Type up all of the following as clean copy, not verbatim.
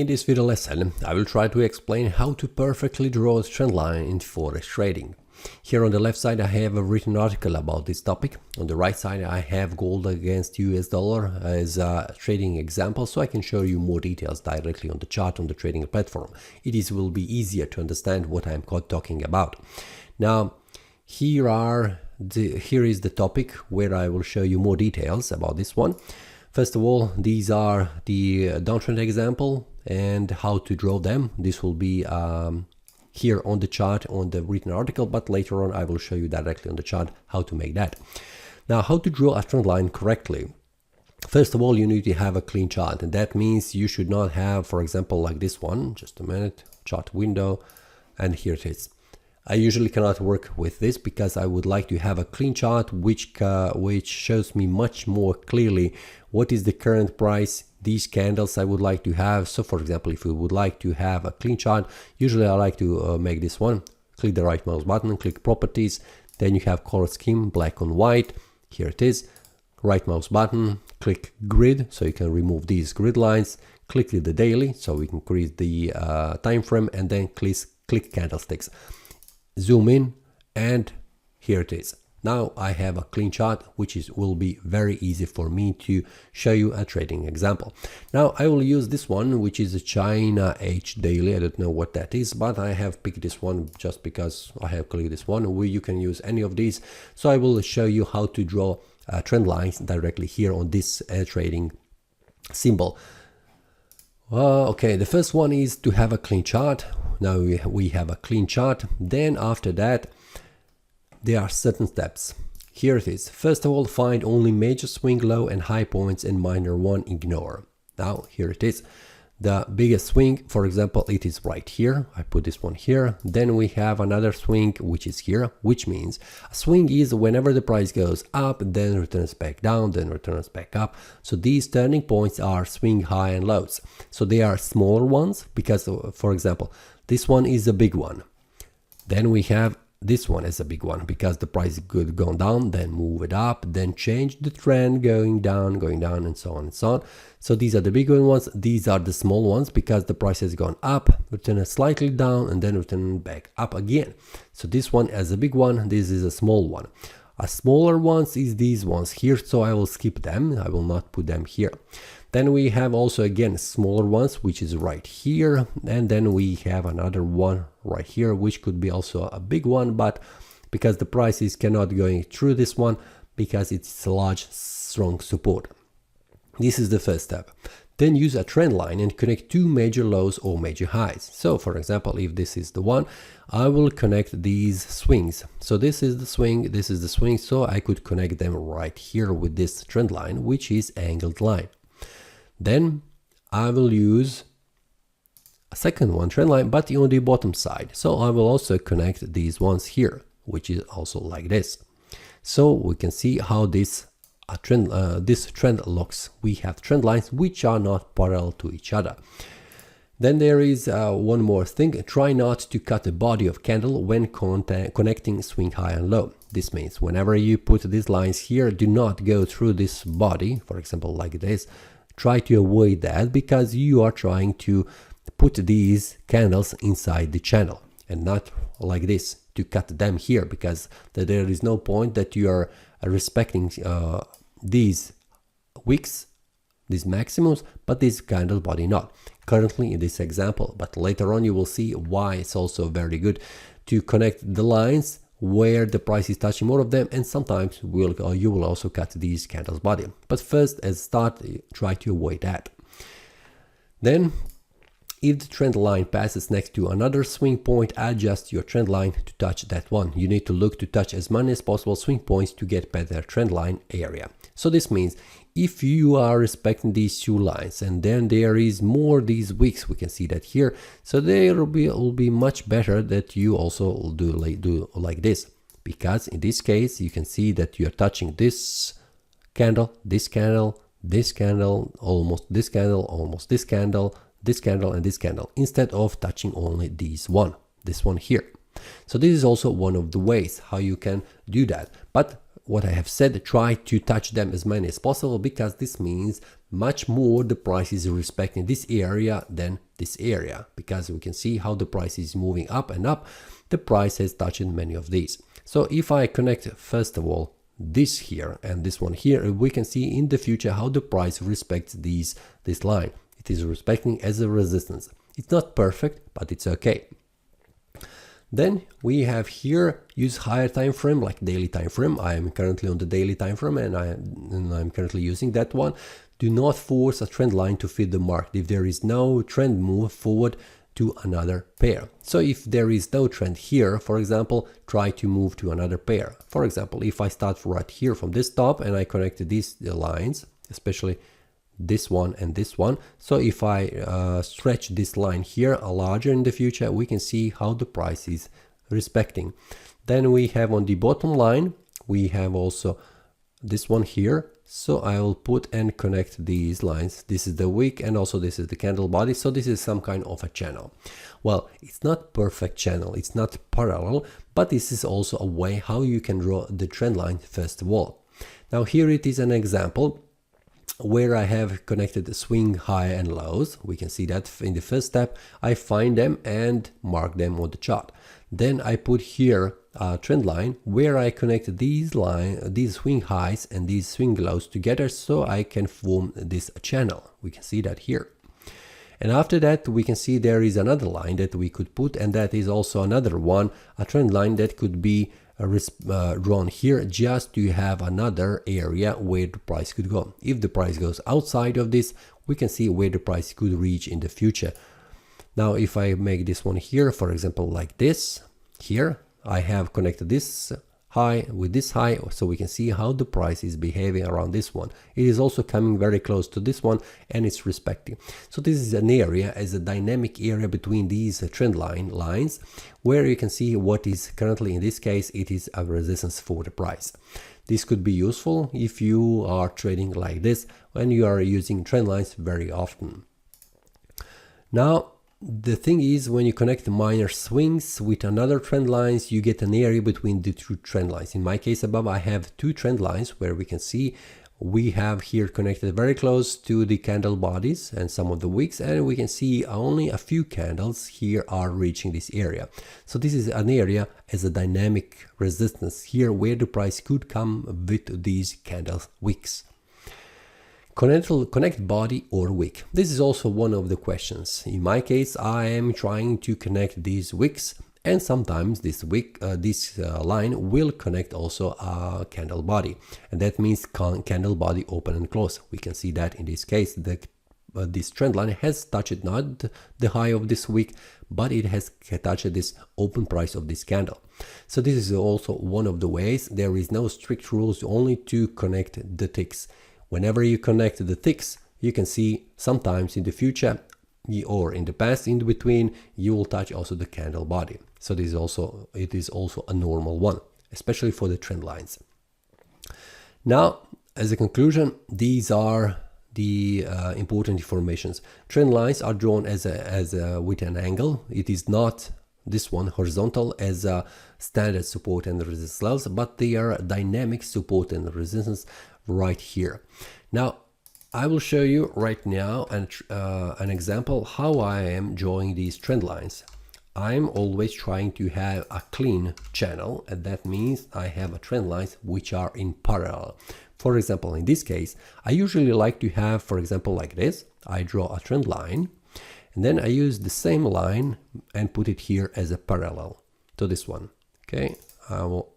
In this video lesson, I will try to explain how to perfectly draw a trend line in Forex trading. Here on the left side I have a written article about this topic. On the right side I have gold against US dollar as a trading example, so I can show you more details directly on the chart on the trading platform. Will be easier to understand what I'm talking about. Now here is the topic where I will show you more details about this one. First of all, these are the downtrend example and how to draw them. This will be here on the chart on the written article, but later on I will show you directly on the chart how to make that. Now, how to draw a trend line correctly. First of all, you need to have a clean chart, and that means you should not have, for example, like this one. Just a minute, chart window, and here it is. I usually cannot work with this because I would like to have a clean chart which shows me much more clearly what is the current price, these candles I would like to have. So for example, if you would like to have a clean chart, usually I like to make this one. Click the right mouse button, click properties, then you have color scheme, black on white. Here it is, right mouse button, click grid, so you can remove these grid lines. Click the daily, so we can create the time frame, and then click candlesticks. Zoom in, and here it is. Now I have a clean chart which will be very easy for me to show you a trading example. Now I will use this one, which is a China H daily. I don't know what that is, but I have picked this one just because I have clicked this one. You can use any of these, so I will show you how to draw trend lines directly here on this trading symbol. Okay, the first one is to have a clean chart. Now we have a clean chart. Then after that, there are certain steps. Here it is. First of all, find only major swing low and high points, and minor one ignore. Now here it is. The biggest swing, for example, it is right here. I put this one here. Then we have another swing which is here, which means a swing is whenever the price goes up, then returns back down, then returns back up. So these turning points are swing high and lows. So they are smaller ones because, for example, this one is a big one. Then we have this one as a big one because the price could go down, then move it up, then change the trend, going down, and so on and so on. So these are the big ones. These are the small ones because the price has gone up, return slightly down, and then return back up again. So this one as a big one, this is a small one. A smaller ones is these ones here, so I will skip them. I will not put them here. Then we have also again smaller ones, which is right here, and then we have another one right here, which could be also a big one, but because the prices cannot going through this one because it's a large strong support. This is the first step. Then use a trend line and connect two major lows or major highs. So for example, if this is the one, I will connect these swings. So this is the swing, this is the swing, so I could connect them right here with this trend line, which is angled line. Then I will use a second one, trend line, but on the bottom side. So I will also connect these ones here, which is also like this. So we can see how this trend looks. We have trend lines which are not parallel to each other. Then there is one more thing. Try not to cut the body of candle when connecting swing high and low. This means whenever you put these lines here, do not go through this body, for example, like this. Try to avoid that because you are trying to put these candles inside the channel and not like this to cut them here, because there is no point that you are respecting these wicks, these maximums, but this candle body not. Currently in this example, but later on you will see why it's also very good to connect the lines where the price is touching more of them, and sometimes you will also cut these candles body. But first, as start, try to avoid that. Then, if the trend line passes next to another swing point, adjust your trend line to touch that one. You need to look to touch as many as possible swing points to get better trend line area. So this means if you are respecting these two lines, and then there is more these wicks, we can see that here, so there will be much better that you also do like this, because in this case you can see that you are touching this candle, this candle, this candle, almost this candle, almost this candle, this candle, and this candle, instead of touching only this one here. So this is also one of the ways how you can do that. But what I have said, try to touch them as many as possible, because this means much more the price is respecting this area than this area, because we can see how the price is moving up and up. The price has touched many of these. So if I connect first of all this here and this one here, we can see in the future how the price respects this line. It is respecting as a resistance. It's not perfect, but it's okay. Then we have here use higher time frame, like daily time frame. I am currently on the daily time frame, and I'm currently using that one. Do not force a trend line to fit the market if there is no trend move forward to another pair. So if there is no trend here, for example, try to move to another pair. For example, if I start right here from this top and I connect these lines, especially this one and this one. So if I stretch this line here larger in the future, we can see how the price is respecting. Then we have on the bottom line, we have also this one here. So I will put and connect these lines. This is the wick and also this is the candle body. So this is some kind of a channel. Well, it's not perfect channel, it's not parallel, but this is also a way how you can draw the trend line first of all. Now here it is an example where I have connected the swing high and lows. We can see that in the first step I find them and mark them on the chart. Then I put here a trend line where I connect these swing highs and these swing lows together, so I can form this channel. We can see that here. And after that we can see there is another line that we could put, and that is also another one, a trend line that could be drawn here just to have another area where the price could go. If the price goes outside of this, we can see where the price could reach in the future. Now if I make this one here, for example, like this, here I have connected this high with this high, so we can see how the price is behaving around this one. It is also coming very close to this one and it's respecting. So this is an area, as a dynamic area between these trend lines, where you can see what is currently, in this case, it is a resistance for the price. This could be useful if you are trading like this, when you are using trend lines very often. Now, the thing is, when you connect minor swings with another trend lines, you get an area between the two trend lines. In my case above, I have two trend lines where we can see we have here connected very close to the candle bodies and some of the wicks, and we can see only a few candles here are reaching this area. So this is an area as a dynamic resistance here where the price could come with these candle wicks. Connect body or wick. This is also one of the questions. In my case, I am trying to connect these wicks, and sometimes this wick, this line will connect also a candle body, and that means candle body open and close. We can see that in this case, this trend line has touched not the high of this wick, but it has touched this open price of this candle. So this is also one of the ways. There is no strict rules, only to connect the ticks. Whenever you connect the ticks, you can see sometimes in the future or in the past, in between, you will touch also the candle body. So this is also, it is also a normal one, especially for the trend lines. Now, as a conclusion, these are the important informations. Trend lines are drawn as with an angle. It is not this one horizontal as a standard support and resistance levels, but they are dynamic support and resistance right here. Now I will show you right now an example how I am drawing these trend lines. I'm always trying to have a clean channel, and that means I have a trend lines which are in parallel. For example, in this case, I usually like to have, for example, like this. I draw a trend line and then I use the same line and put it here as a parallel to this one. Okay, I will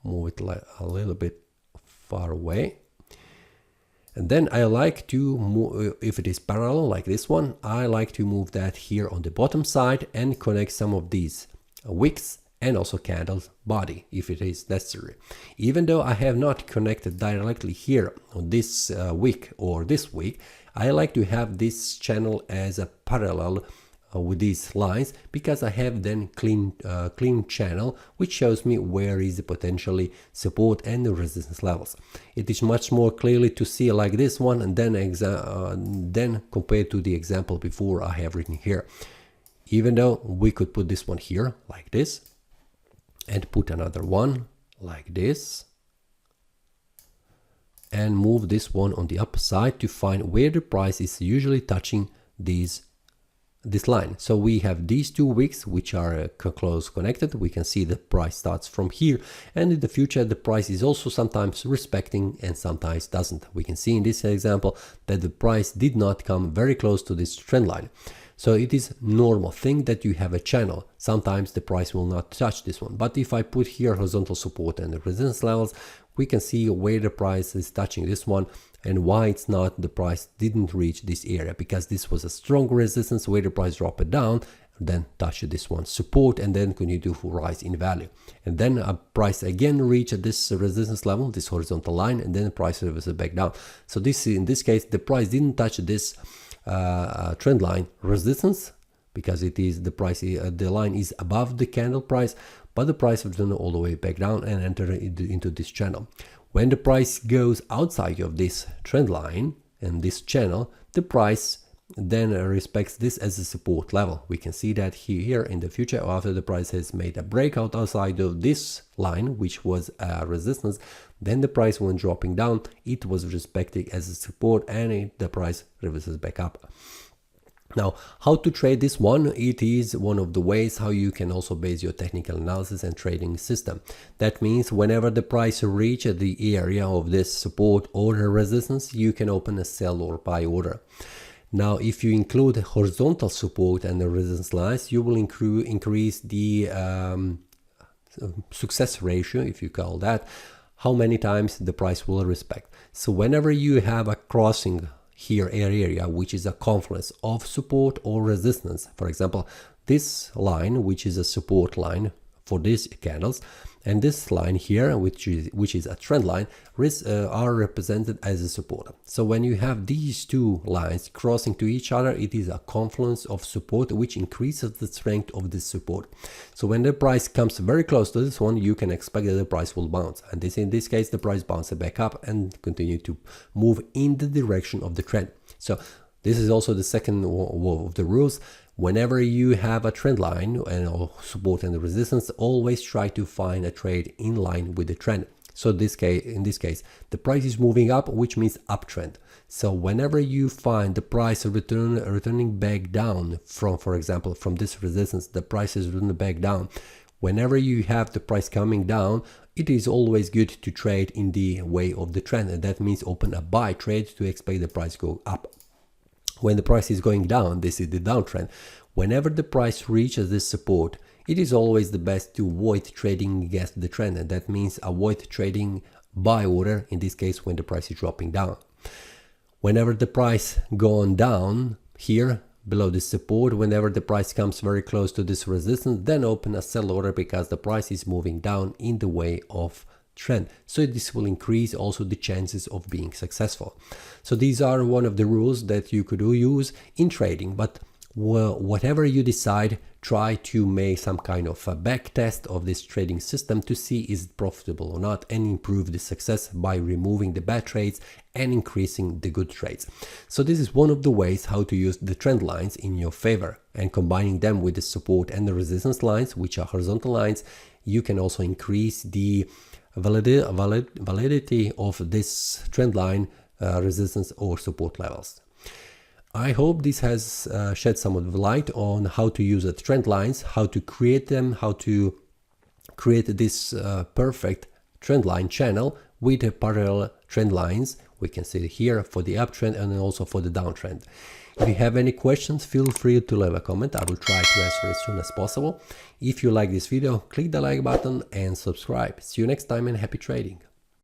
move it a little bit far away, and then I like to move, if it is parallel like this one, I like to move that here on the bottom side and connect some of these wicks and also candles body if it is necessary. Even though I have not connected directly here on this wick or this wick, I like to have this channel as a parallel with these lines, because I have then clean channel which shows me where is the potentially support and the resistance levels. It is much more clearly to see like this one, and then compared to the example before I have written here. Even though we could put this one here like this and put another one like this, and move this one on the upper side to find where the price is usually touching this line. So we have these 2 wicks which are close connected. We can see the price starts from here, and in the future the price is also sometimes respecting and sometimes doesn't. We can see in this example that the price did not come very close to this trend line. So it is normal thing that you have a channel. Sometimes the price will not touch this one, but if I put here horizontal support and the resistance levels, we can see where the price is touching this one and why it's not, the price didn't reach this area, because this was a strong resistance where the price dropped it down, then touch this one support, and then continue to rise in value, and then a price again reached this resistance level, this horizontal line, and then the price reverses back down. So this, in this case, the price didn't touch this trend line resistance, because it is the price, the line is above the candle price, but the price returned all the way back down and entered into this channel. When the price goes outside of this trend line and this channel, the price then respects this as a support level. We can see that here in the future, after the price has made a breakout outside of this line, which was a resistance, then the price, when dropping down, it was respected as a support, and the price reverses back up. Now, how to trade this one? It is one of the ways how you can also base your technical analysis and trading system. That means whenever the price reaches the area of this support or resistance, you can open a sell or buy order. Now, if you include horizontal support and the resistance lines, you will increase the success ratio, if you call that, how many times the price will respect. So whenever you have a crossing here area, which is a confluence of support or resistance, for example, this line, which is a support line for these candles, and this line here, which is a trend line, are represented as a support. So when you have these two lines crossing to each other, it is a confluence of support which increases the strength of this support. So when the price comes very close to this one, you can expect that the price will bounce, and in this case the price bounces back up and continue to move in the direction of the trend. So this is also the second of the rules. Whenever you have a trend line and support and resistance, always try to find a trade in line with the trend. So in this case, the price is moving up, which means uptrend. So whenever you find the price returning back down from, for example, from this resistance, the price is returning back down. Whenever you have the price coming down, it is always good to trade in the way of the trend, and that means open a buy trade to expect the price go up. When the price is going down, this is the downtrend. Whenever the price reaches this support, it is always the best to avoid trading against the trend, and that means avoid trading buy order, in this case when the price is dropping down. Whenever the price gone down here below this support, whenever the price comes very close to this resistance, then open a sell order, because the price is moving down in the way of trend. So this will increase also the chances of being successful. So these are one of the rules that you could use in trading, but whatever you decide, try to make some kind of a back test of this trading system to see is it profitable or not, and improve the success by removing the bad trades and increasing the good trades. So this is one of the ways how to use the trend lines in your favor, and combining them with the support and the resistance lines, which are horizontal lines, you can also increase the validity of this trend line, resistance or support levels. I hope this has shed some of the light on how to use the trend lines, how to create them, how to create this perfect trend line channel with parallel trend lines. We can see it here for the uptrend and also for the downtrend. If you have any questions, feel free to leave a comment. I will try to answer as soon as possible. If you like this video, click the like button and subscribe. See you next time, and happy trading.